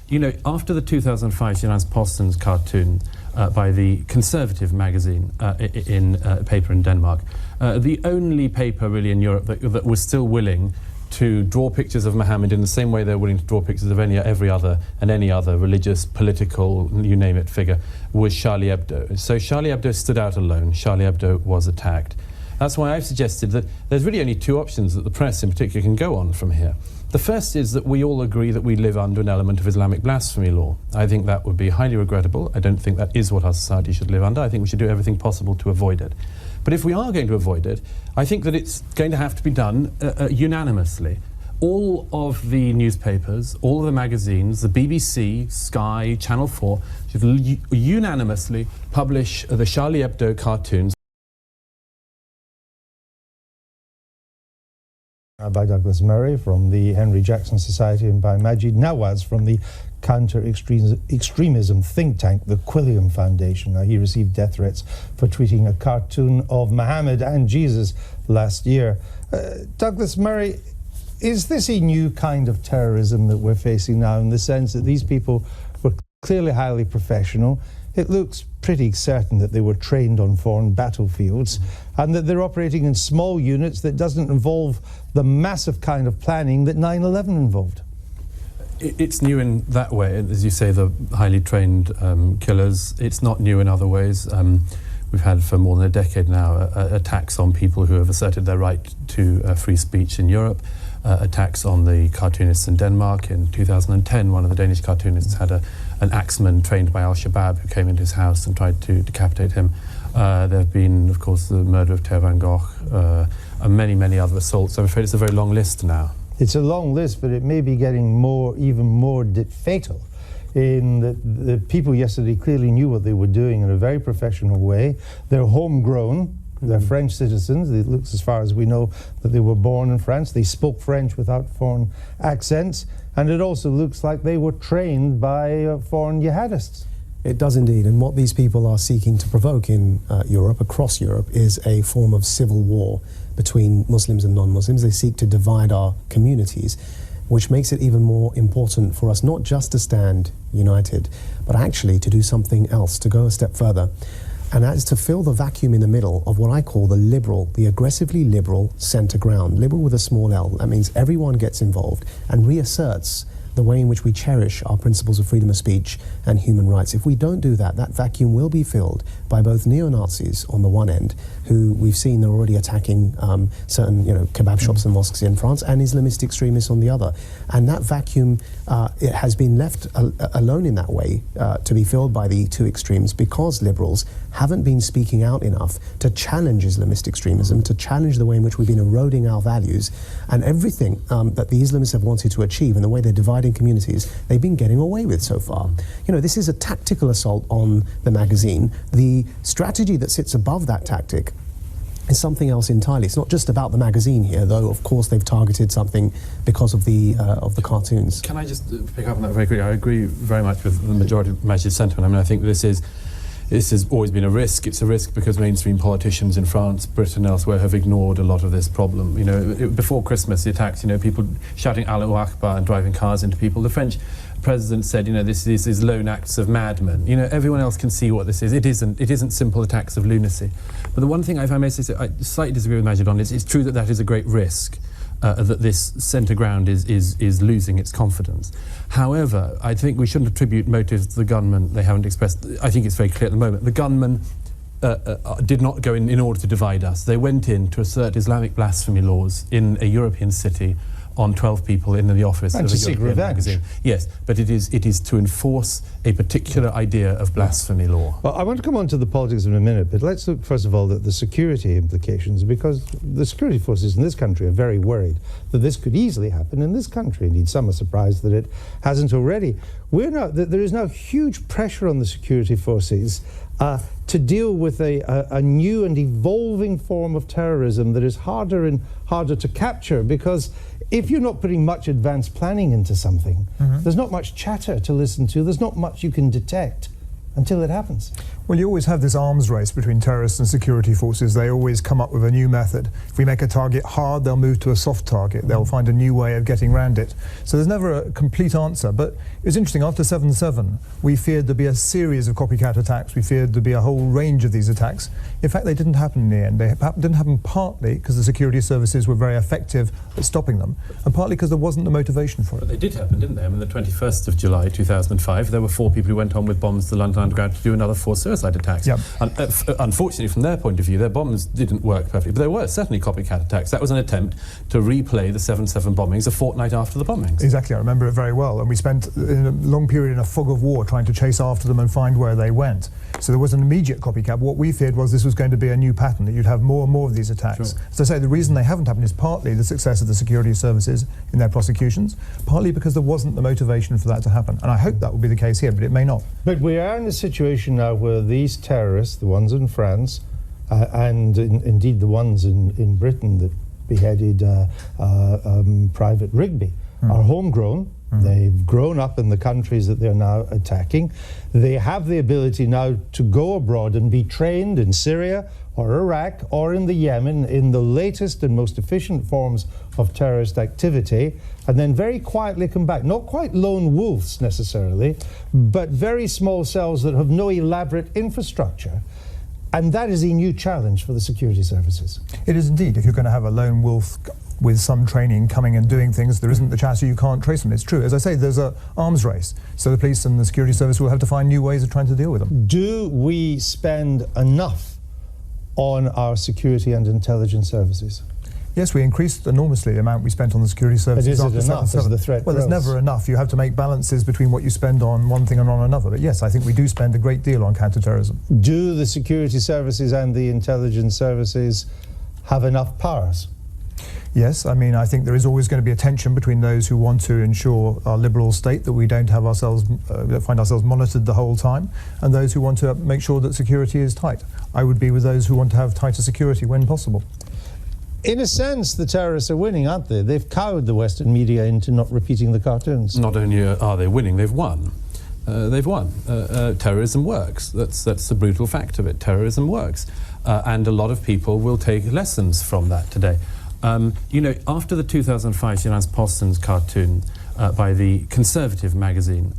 You know, after the 2005 Science Postens cartoon by the conservative magazine in paper in Denmark, the only paper really in Europe that was still willing to draw pictures of Muhammad in the same way they're willing to draw pictures of any other religious, political, you name it, figure, was Charlie Hebdo. So Charlie Hebdo stood out alone. Charlie Hebdo was attacked. That's why I've suggested that there's really only two options that the press in particular can go on from here. The first is that we all agree that we live under an element of Islamic blasphemy law. I think that would be highly regrettable. I don't think that is what our society should live under. I think we should do everything possible to avoid it. But if we are going to avoid it, I think that it's going to have to be done unanimously. All of the newspapers, all of the magazines, the BBC, Sky, Channel 4, should unanimously publish the Charlie Hebdo cartoons. By Douglas Murray from the Henry Jackson Society and by Maajid Nawaz from the counter-extremism think tank, the Quilliam Foundation. Now, he received death threats for tweeting a cartoon of Muhammad and Jesus last year. Douglas Murray, is this a new kind of terrorism that we're facing now, in the sense that these people were clearly highly professional? It looks pretty certain that they were trained on foreign battlefields and that they're operating in small units that doesn't involve the massive kind of planning that 9/11 involved. It's new in that way, as you say, the highly trained killers. It's not new in other ways. We've had for more than a decade now attacks on people who have asserted their right to free speech in Europe, attacks on the cartoonists in Denmark. In 2010, one of the Danish cartoonists had an axeman trained by Al-Shabaab who came into his house and tried to decapitate him. There have been, of course, the murder of Theo van Gogh and many, many other assaults. I'm afraid it's a very long list now. It's a long list, but it may be getting even more fatal, in that the people yesterday clearly knew what they were doing in a very professional way. They're homegrown. They're French citizens. It looks, as far as we know, that they were born in France. They spoke French without foreign accents. And it also looks like they were trained by foreign jihadists. It does indeed. And what these people are seeking to provoke in Europe, across Europe, is a form of civil war between Muslims and non-Muslims. They seek to divide our communities, which makes it even more important for us not just to stand united, but actually to do something else, to go a step further. And that is to fill the vacuum in the middle of what I call the aggressively liberal centre ground. Liberal with a small L. That means everyone gets involved and reasserts the way in which we cherish our principles of freedom of speech and human rights. If we don't do that, that vacuum will be filled by both neo-Nazis on the one end, who we've seen are already attacking certain kebab shops and mosques in France, and Islamist extremists on the other. And that vacuum, it has been left alone in that way to be filled by the two extremes, because liberals haven't been speaking out enough to challenge Islamist extremism, to challenge the way in which we've been eroding our values, and everything that the Islamists have wanted to achieve and the way they're dividing communities, they've been getting away with so far. You know, this is a tactical assault on the magazine. The strategy that sits above that tactic is something else entirely. It's not just about the magazine here, though of course they've targeted something because of the cartoons. Can I just pick up on that very quickly? I agree very much with the majority of Maajid's sentiment. I mean, I think this has always been a risk. It's a risk because mainstream politicians in France, Britain, elsewhere have ignored a lot of this problem. You know, before Christmas, the attacks, people shouting Allahu Akbar and driving cars into people. The French president said, this is lone acts of madmen. Everyone else can see what this is. It isn't simple attacks of lunacy. But the one thing, if I may say, I slightly disagree with Maajid on, it's true that is a great risk. That this centre ground is losing its confidence. However, I think we shouldn't attribute motives to the gunmen. They haven't expressed. I think it's very clear at the moment. The gunmen did not go in order to divide us. They went in to assert Islamic blasphemy laws in a European city on 12 people in the office and of a European magazine. Yes, but it is to enforce a particular idea of blasphemy law. Well, I want to come on to the politics in a minute, but let's look first of all at the security implications, because the security forces in this country are very worried that this could easily happen in this country. Indeed, some are surprised that it hasn't already. There is now huge pressure on the security forces to deal with a new and evolving form of terrorism that is harder and harder to capture, because if you're not putting much advanced planning into something, there's not much chatter to listen to, there's not much you can detect. until it happens. Well, you always have this arms race between terrorists and security forces. They always come up with a new method. If we make a target hard, they'll move to a soft target. They'll find a new way of getting around it. So there's never a complete answer. But it was interesting, after 7/7, we feared there'd be a series of copycat attacks. We feared there'd be a whole range of these attacks. In fact, they didn't happen in the end. They didn't happen partly because the security services were very effective at stopping them, and partly because there wasn't the motivation for it. But they did happen, didn't they? I mean, the 21st of July 2005, there were 4 people who went on with bombs to the London Underground to do another 4 suicide attacks. Yep. Unfortunately, from their point of view, their bombs didn't work perfectly, but there were certainly copycat attacks. That was an attempt to replay the 7/7 bombings a fortnight after the bombings. Exactly, I remember it very well. And we spent a long period in a fog of war trying to chase after them and find where they went. So there was an immediate copycat. What we feared was this was going to be a new pattern, that you'd have more and more of these attacks. Sure. As I say, the reason they haven't happened is partly the success of the security services in their prosecutions, partly because there wasn't the motivation for that to happen. And I hope that will be the case here, but it may not. But we are in a situation now where these terrorists, the ones in France, and indeed the ones in Britain that beheaded Private Rigby, are homegrown. They've grown up in the countries that they're now attacking. They have the ability now to go abroad and be trained in Syria or Iraq or in the Yemen in the latest and most efficient forms of terrorist activity, and then very quietly come back. Not quite lone wolves necessarily, but very small cells that have no elaborate infrastructure. And that is a new challenge for the security services. It is indeed. If you're going to have a lone wolf with some training coming and doing things, there isn't the chance you can't trace them. It's true. As I say, there's an arms race. So the police and the security service will have to find new ways of trying to deal with them. Do we spend enough on our security and intelligence services? Yes, we increased enormously the amount we spent on the security services. But is it enough as the threat Well, grows? there's never enough. You have to make balances between what you spend on one thing and on another. But yes, I think we do spend a great deal on counter-terrorism. Do the security services and the intelligence services have enough powers? Yes, I mean, I think there is always going to be a tension between those who want to ensure our liberal state, that we don't have ourselves, find ourselves monitored the whole time, and those who want to make sure that security is tight. I would be with those who want to have tighter security when possible. In a sense, the terrorists are winning, aren't they? They've cowed the Western media into not repeating the cartoons. Not only are they winning, they've won. They've won. Terrorism works. That's the brutal fact of it. Terrorism works. And a lot of people will take lessons from that today. You know, after the 2005 Jyllands-Posten's cartoon by the conservative magazine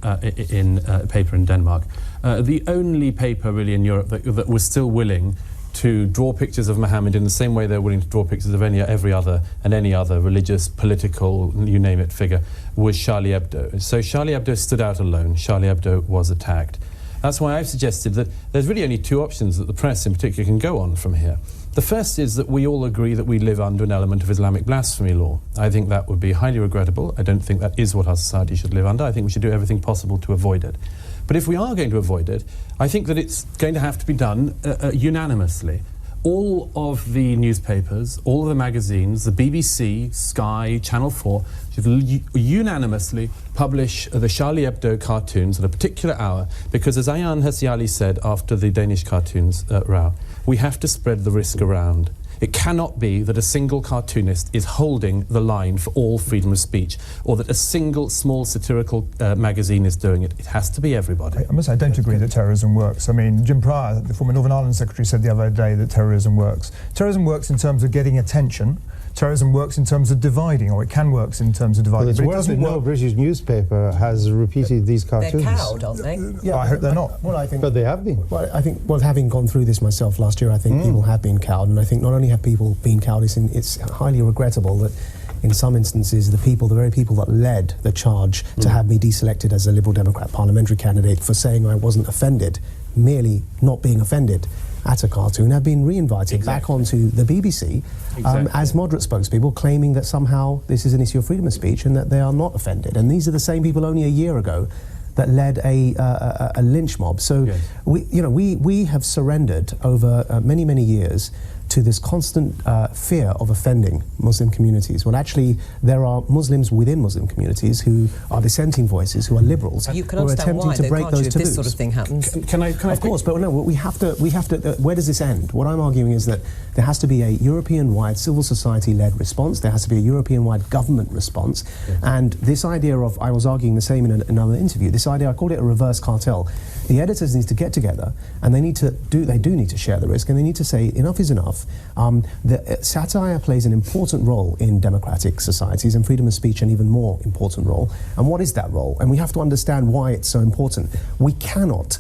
in paper in Denmark, the only paper really in Europe that was still willing to draw pictures of Muhammad in the same way they're willing to draw pictures of any other religious, political, you name it, figure, was Charlie Hebdo. So Charlie Hebdo stood out alone. Charlie Hebdo was attacked. That's why I've suggested that there's really only 2 options that the press in particular can go on from here. The first is that we all agree that we live under an element of Islamic blasphemy law. I think that would be highly regrettable. I don't think that is what our society should live under. I think we should do everything possible to avoid it. But if we are going to avoid it, I think that it's going to have to be done unanimously. All of the newspapers, all of the magazines, the BBC, Sky, Channel 4, should unanimously publish the Charlie Hebdo cartoons at a particular hour, because as Ayaan Hirsi Ali said after the Danish cartoons row, we have to spread the risk around. It cannot be that a single cartoonist is holding the line for all freedom of speech, or that a single small satirical magazine is doing it. It has to be everybody. I must say, I don't agree that terrorism works. I mean, Jim Pryor, the former Northern Ireland Secretary, said the other day that terrorism works. Terrorism works in terms of getting attention. Terrorism works in terms of dividing, or it can work in terms of dividing. Well, it's but it worth doesn't it no work. British newspaper has repeated these cartoons. They're cowed, aren't they? Yeah, I hope they're not. Well, I think. But they have been. Well, I think, well, having gone through this myself last year, I think people have been cowed, and I think not only have people been cowed, it's highly regrettable that in some instances the very people that led the charge to have me deselected as a Liberal Democrat parliamentary candidate for saying I wasn't offended, merely not being offended at a cartoon, have been re-invited back onto the BBC as moderate spokespeople, claiming that somehow this is an issue of freedom of speech and that they are not offended. And these are the same people only a year ago that led a lynch mob. So we have surrendered over many years to this constant fear of offending Muslim communities. Well, actually, there are Muslims within Muslim communities who are dissenting voices, who are liberals, You can who are understand attempting why, to though, break can't those you, if taboos. this sort of thing happens? Can I Of course, but no, we have to. Where does this end? What I'm arguing is that there has to be a European-wide civil society-led response. There has to be a European-wide government response. And this idea of, I was arguing the same in another interview. This idea, I called it a reverse cartel. The editors need to get together, and they do need to share the risk, and they need to say enough is enough. Satire plays an important role in democratic societies, and freedom of speech an even more important role. And what is that role? And we have to understand why it's so important. We cannot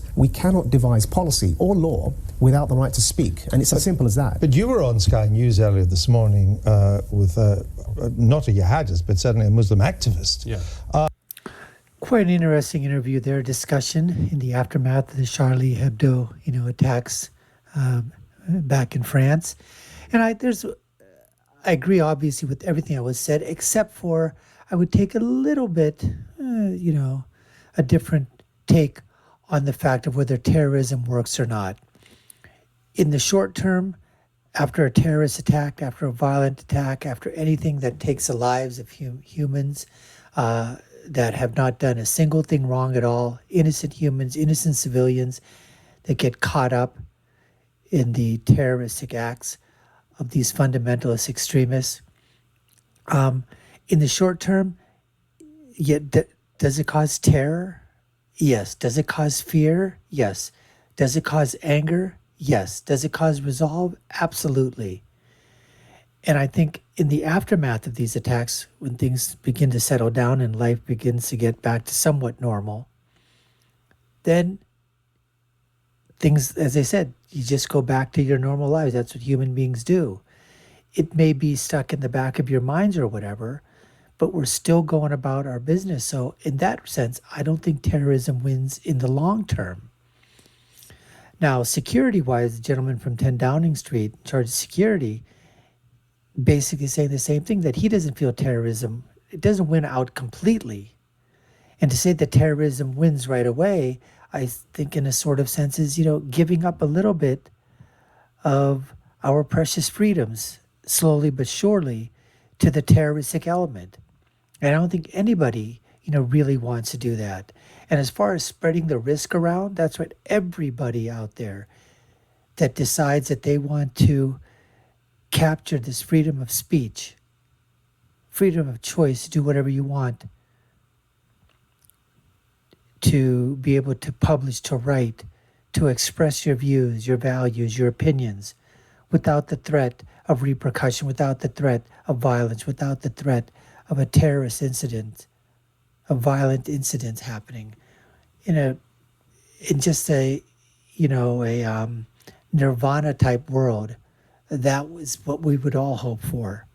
devise policy or law without the right to speak, and it's as simple as that. But you were on Sky News earlier this morning with not a jihadist, but certainly a Muslim activist. Yeah. Quite an interesting interview there, discussion in the aftermath of the Charlie Hebdo, attacks back in France. And I agree obviously with everything that was said, except for I would take a little bit, a different take on the fact of whether terrorism works or not. In the short term, after a terrorist attack, after a violent attack, after anything that takes the lives of humans that have not done a single thing wrong at all, innocent humans, innocent civilians that get caught up in the terroristic acts of these fundamentalist extremists. In the short term, does it cause terror? Yes. Does it cause fear? Yes. Does it cause anger? Yes. Does it cause resolve? Absolutely. And I think in the aftermath of these attacks, when things begin to settle down and life begins to get back to somewhat normal, then things, as I said, you just go back to your normal lives. That's what human beings do. It may be stuck in the back of your minds or whatever, but we're still going about our business. So in that sense, I don't think terrorism wins in the long term. Now, security-wise, the gentleman from 10 Downing Street, in charge of security, basically saying the same thing, that he doesn't feel terrorism, it doesn't win out completely. And to say that terrorism wins right away, I think in a sort of sense is, giving up a little bit of our precious freedoms, slowly but surely, to the terroristic element. And I don't think anybody, really wants to do that. And as far as spreading the risk around, that's what everybody out there that decides that they want to capture this freedom of speech, freedom of choice to do whatever you want, to be able to publish, to write, to express your views, your values, your opinions, without the threat of repercussion, without the threat of violence, without the threat of a terrorist incident, of violent incidents happening in just a nirvana type world. That was what we would all hope for.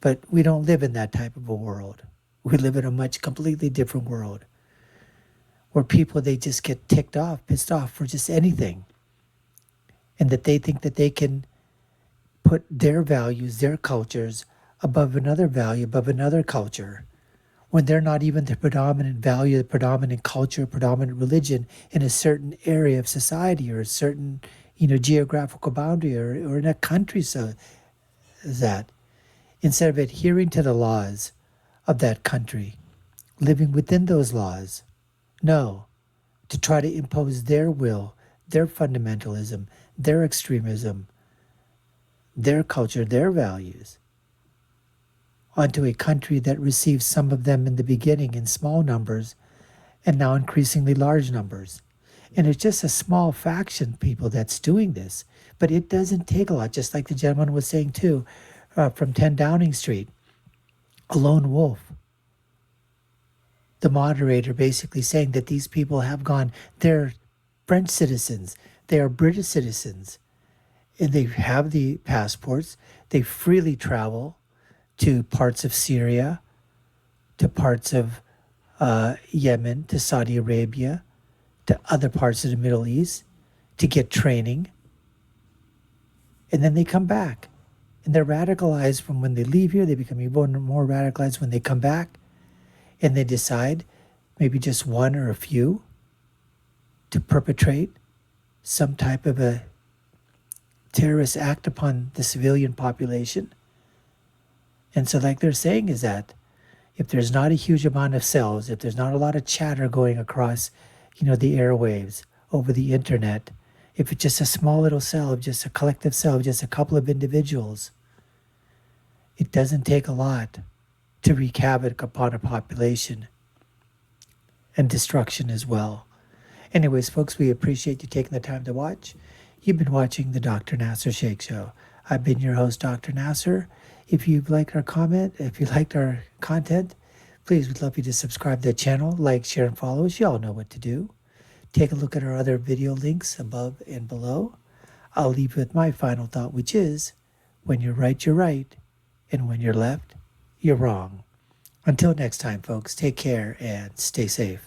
But we don't live in that type of a world. We live in a much completely different world where people, they just get ticked off, pissed off for just anything. And that they think that they can put their values, their cultures above another value, above another culture, when they're not even the predominant value, the predominant culture, predominant religion in a certain area of society or a certain geographical boundary or in a country. So that instead of adhering to the laws of that country, living within those laws, no, to try to impose their will, their fundamentalism, their extremism, their culture, their values onto a country that receives some of them in the beginning in small numbers and now increasingly large numbers. And it's just a small faction, people, that's doing this. But it doesn't take a lot, just like the gentleman was saying too, from 10 Downing Street, a lone wolf. The moderator basically saying that these people have gone, they're French citizens, they are British citizens, and they have the passports, they freely travel to parts of Syria, to parts of Yemen, to Saudi Arabia, to other parts of the Middle East to get training. And then they come back. And they're radicalized from when they leave here. They become even more radicalized when they come back. And they decide, maybe just one or a few, to perpetrate some type of a terrorists act upon the civilian population. And so like they're saying is that if there's not a huge amount of cells, if there's not a lot of chatter going across, the airwaves, over the internet, if it's just a small little cell, just a collective cell, just a couple of individuals, it doesn't take a lot to wreak havoc upon a population and destruction as well. Anyways, folks, we appreciate you taking the time to watch. You've been watching the Dr. Nasir Shaikh Show. I've been your host, Dr. Nasir. If you liked our content, please, we'd love you to subscribe to the channel, like, share, and follow us. You all know what to do. Take a look at our other video links above and below. I'll leave you with my final thought, which is, when you're right, you're right. And when you're left, you're wrong. Until next time, folks, take care and stay safe.